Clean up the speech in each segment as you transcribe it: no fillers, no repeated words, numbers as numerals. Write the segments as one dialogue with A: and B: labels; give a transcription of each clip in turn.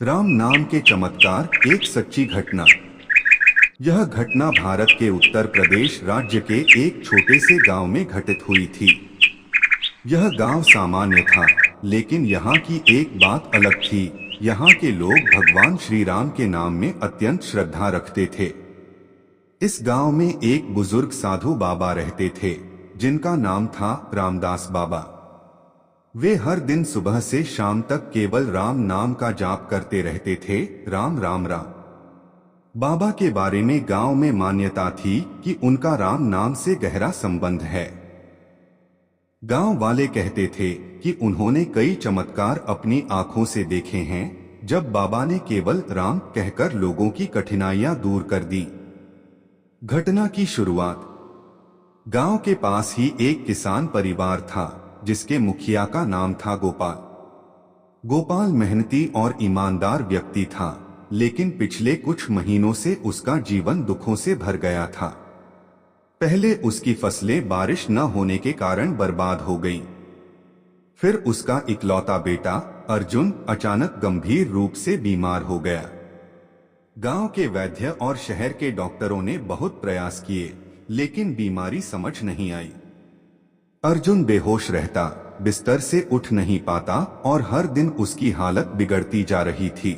A: राम नाम के चमत्कार, एक सच्ची घटना। यह घटना भारत के उत्तर प्रदेश राज्य के एक छोटे से गांव में घटित हुई थी। यह गांव सामान्य था, लेकिन यहाँ की एक बात अलग थी। यहाँ के लोग भगवान श्री राम के नाम में अत्यंत श्रद्धा रखते थे। इस गांव में एक बुजुर्ग साधु बाबा रहते थे, जिनका नाम था रामदास बाबा। वे हर दिन सुबह से शाम तक केवल राम नाम का जाप करते रहते थे, राम राम राम। बाबा के बारे में गांव में मान्यता थी कि उनका राम नाम से गहरा संबंध है। गांव वाले कहते थे कि उन्होंने कई चमत्कार अपनी आंखों से देखे हैं, जब बाबा ने केवल राम कहकर लोगों की कठिनाइयां दूर कर दी। घटना की शुरुआत। गांव के पास ही एक किसान परिवार था, जिसके मुखिया का नाम था गोपाल। गोपाल मेहनती और ईमानदार व्यक्ति था, लेकिन पिछले कुछ महीनों से उसका जीवन दुखों से भर गया था। पहले उसकी फसलें बारिश न होने के कारण बर्बाद हो गईं। फिर उसका इकलौता बेटा अर्जुन अचानक गंभीर रूप से बीमार हो गया। गांव के वैद्य और शहर के डॉक्टरों ने बहुत प्रयास किए, लेकिन बीमारी समझ नहीं आई। अर्जुन बेहोश रहता, बिस्तर से उठ नहीं पाता और हर दिन उसकी हालत बिगड़ती जा रही थी।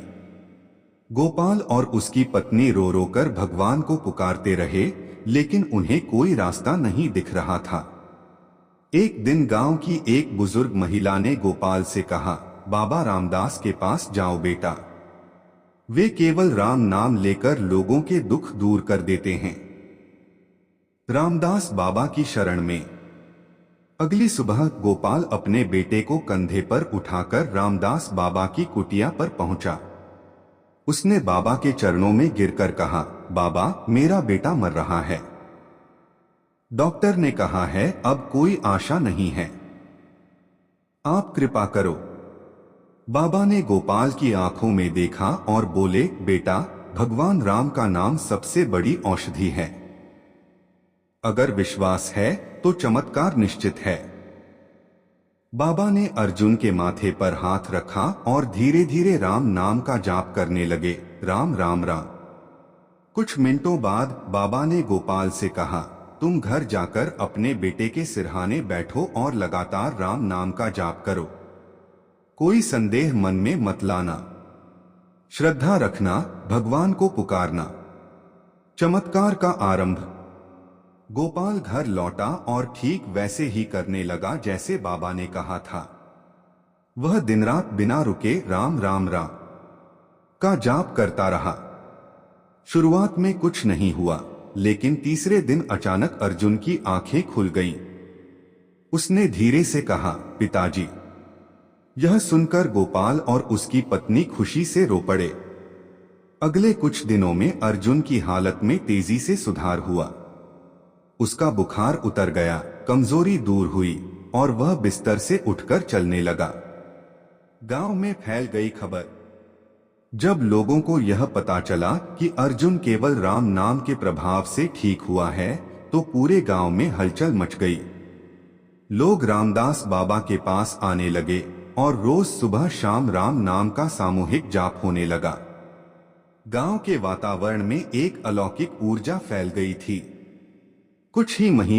A: गोपाल और उसकी पत्नी रो रो कर भगवान को पुकारते रहे, लेकिन उन्हें कोई रास्ता नहीं दिख रहा था। एक दिन गांव की एक बुजुर्ग महिला ने गोपाल से कहा, बाबा रामदास के पास जाओ बेटा। वे केवल राम नाम लेकर लोगों के दुख दूर कर देते हैं। रामदास बाबा की शरण में। अगली सुबह गोपाल अपने बेटे को कंधे पर उठाकर रामदास बाबा की कुटिया पर पहुंचा। उसने बाबा के चरणों में गिरकर कहा, बाबा मेरा बेटा मर रहा है। डॉक्टर ने कहा है अब कोई आशा नहीं है, आप कृपा करो। बाबा ने गोपाल की आंखों में देखा और बोले, बेटा भगवान राम का नाम सबसे बड़ी औषधि है। अगर विश्वास है तो चमत्कार निश्चित है। बाबा ने अर्जुन के माथे पर हाथ रखा और धीरे धीरे राम नाम का जाप करने लगे, राम राम राम। कुछ मिनटों बाद बाबा ने गोपाल से कहा, तुम घर जाकर अपने बेटे के सिरहाने बैठो और लगातार राम नाम का जाप करो। कोई संदेह मन में मत लाना, श्रद्धा रखना, भगवान को पुकारना। चमत्कार का आरंभ। गोपाल घर लौटा और ठीक वैसे ही करने लगा जैसे बाबा ने कहा था। वह दिन रात बिना रुके राम राम राम का जाप करता रहा। शुरुआत में कुछ नहीं हुआ, लेकिन तीसरे दिन अचानक अर्जुन की आंखें खुल गईं। उसने धीरे से कहा, पिताजी। यह सुनकर गोपाल और उसकी पत्नी खुशी से रो पड़े। अगले कुछ दिनों में अर्जुन की हालत में तेजी से सुधार हुआ। उसका बुखार उतर गया, कमजोरी दूर हुई और वह बिस्तर से उठकर चलने लगा। गांव में फैल गई खबर। जब लोगों को यह पता चला कि अर्जुन केवल राम नाम के प्रभाव से ठीक हुआ है, तो पूरे गांव में हलचल मच गई। लोग रामदास बाबा के पास आने लगे और रोज सुबह शाम राम नाम का सामूहिक जाप होने लगा। गांव के वातावरण में एक अलौकिक ऊर्जा फैल गई थी। कुछ ही महीने